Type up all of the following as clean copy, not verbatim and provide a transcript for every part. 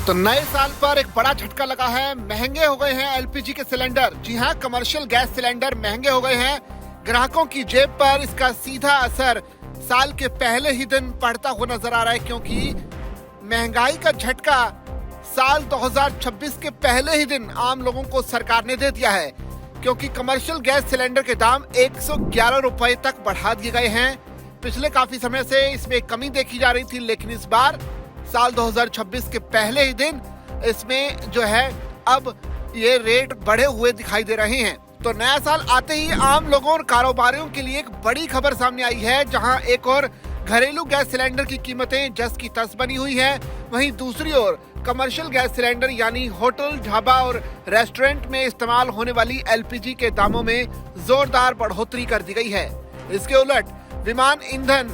तो नए साल पर एक बड़ा झटका लगा है। महंगे हो गए हैं एलपीजी के सिलेंडर। जी हां, कमर्शियल गैस सिलेंडर महंगे हो गए हैं। ग्राहकों की जेब पर इसका सीधा असर साल के पहले ही दिन पड़ता हुआ नजर आ रहा है, क्योंकि महंगाई का झटका साल 2026 के पहले ही दिन आम लोगों को सरकार ने दे दिया है, क्योंकि कमर्शियल गैस सिलेंडर के दाम 111 रुपए तक बढ़ा दिए गए हैं। पिछले काफी समय से इसमें कमी देखी जा रही थी, लेकिन इस बार साल 2026 के पहले ही दिन इसमें जो है अब ये रेट बढ़े हुए दिखाई दे रहे हैं। तो नया साल आते ही आम लोगों और कारोबारियों के लिए एक बड़ी खबर सामने आई है, जहां एक और घरेलू गैस सिलेंडर की कीमतें जस की तस बनी हुई है, वहीं दूसरी ओर कमर्शियल गैस सिलेंडर यानी होटल, ढाबा और रेस्टोरेंट में इस्तेमाल होने वाली एलपीजी के दामों में जोरदार बढ़ोतरी कर दी गई है। इसके उलट विमान ईंधन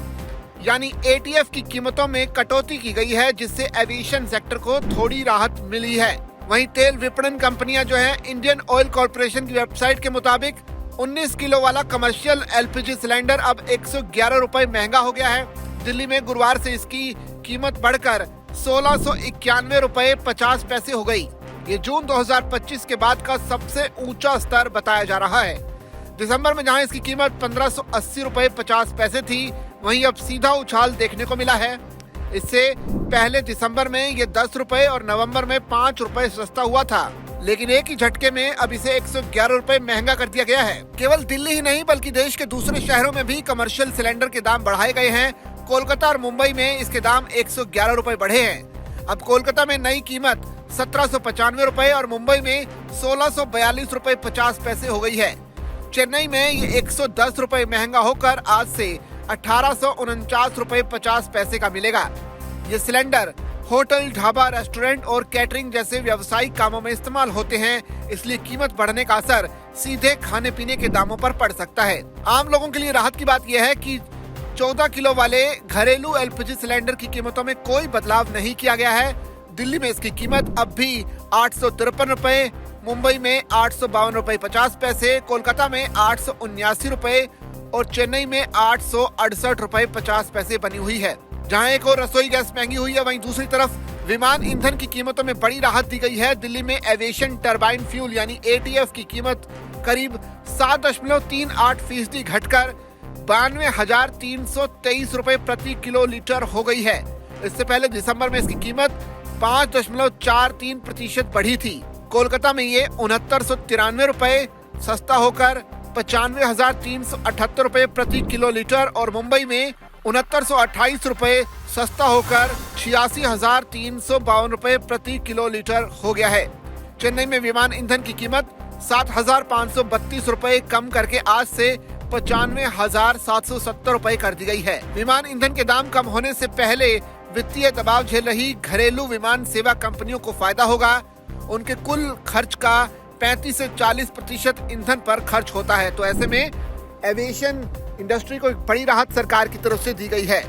यानी एटीएफ की कीमतों में कटौती की गई है, जिससे एविएशन सेक्टर को थोड़ी राहत मिली है। वहीं तेल विपणन कंपनियां जो है, इंडियन ऑयल कॉर्पोरेशन की वेबसाइट के मुताबिक 19 किलो वाला कमर्शियल एलपीजी सिलेंडर अब 111 रुपए महंगा हो गया है। दिल्ली में गुरुवार से इसकी कीमत बढ़कर 1691 रुपए 50 पैसे हो गई। ये जून 2025 के बाद का सबसे ऊंचा स्तर बताया जा रहा है। दिसंबर में जहां इसकी कीमत 1580 रुपए 50 पैसे थी, वहीं अब सीधा उछाल देखने को मिला है। इससे पहले दिसंबर में ये 10 रुपए और नवंबर में 5 रुपए सस्ता हुआ था, लेकिन एक ही झटके में अब इसे 111 रुपए महंगा कर दिया गया है। केवल दिल्ली ही नहीं बल्कि देश के दूसरे शहरों में भी कमर्शियल सिलेंडर के दाम बढ़ाए गए हैं। कोलकाता और मुंबई में इसके दाम 111 रुपए बढ़े हैं। अब कोलकाता में नई कीमत 1795 रुपए और मुंबई में 1642 रुपए 50 पैसे हो गई है। चेन्नई में ये 110 रुपए महंगा होकर आज से 1849 रुपए 50 पैसे का मिलेगा। ये सिलेंडर होटल, ढाबा, रेस्टोरेंट और कैटरिंग जैसे व्यावसायिक कामों में इस्तेमाल होते हैं, इसलिए कीमत बढ़ने का असर सीधे खाने पीने के दामों पर पड़ सकता है। आम लोगों के लिए राहत की बात यह है कि 14 किलो वाले घरेलू एलपीजी सिलेंडर की कीमतों में कोई बदलाव नहीं किया गया है। दिल्ली में इसकी कीमत अब भी 853 रुपए, मुंबई में 852 रुपए 50 पैसे, कोलकाता में 879 रुपए और चेन्नई में 868 रुपए 50 पैसे बनी हुई है। जहां एक और रसोई गैस महंगी हुई है, वहीं दूसरी तरफ विमान ईंधन की कीमतों में बड़ी राहत दी गई है। दिल्ली में एविएशन टरबाइन फ्यूल यानी एटीएफ की कीमत करीब 7.38% घटकर 92,323 रुपए प्रति किलो लीटर हो गई है। इससे पहले दिसंबर में इसकी कीमत 5.43% बढ़ी थी। कोलकाता में ये 6993 रुपए सस्ता होकर 95,378 रुपए प्रति किलो लीटर और मुंबई में 6928 रुपए सस्ता होकर 86,352 रुपए प्रति किलो लीटर हो गया है। चेन्नई में विमान ईंधन की कीमत 7,532 रुपए कम करके आज से 95,770 रुपए कर दी गई है। विमान ईंधन के दाम कम होने से पहले वित्तीय दबाव झेल रही घरेलू विमान सेवा कंपनियों को फायदा होगा। उनके कुल खर्च का 35 से 40% ईंधन पर खर्च होता है। तो ऐसे में एविएशन इंडस्ट्री को एक बड़ी राहत सरकार की तरफ से दी गई है।